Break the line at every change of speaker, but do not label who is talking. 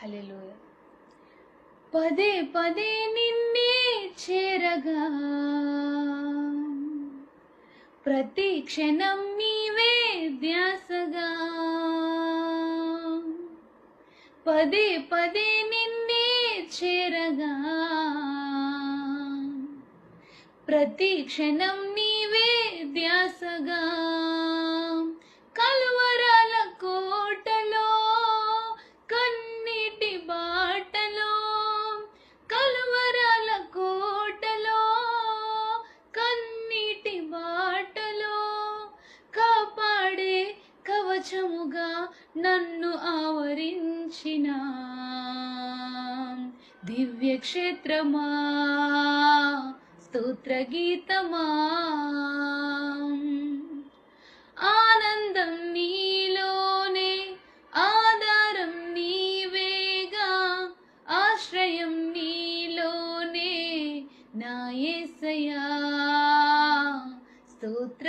హల్లెలూయా. పదే పదే నిన్నే చేరగా ప్రతి క్షణం నీవే ధ్యాసగా, పదే పదే నిన్నే చేరగా ప్రతి క్షణం నీవే ధ్యాసగా, కలువరాల కోటలో కన్నీటి బాటలో, కలువరాల కోటలో కన్నీటి బాటలో కాపాడే కవచముగా నన్ను ఆవరించిన దివ్య క్షేత్రమా స్తోత్ర గీతమా, ఆనందం నీలోనే ఆధారం నీవేగా, ఆశ్రయం నీలోనే నా యేసయ్యా స్తోత్ర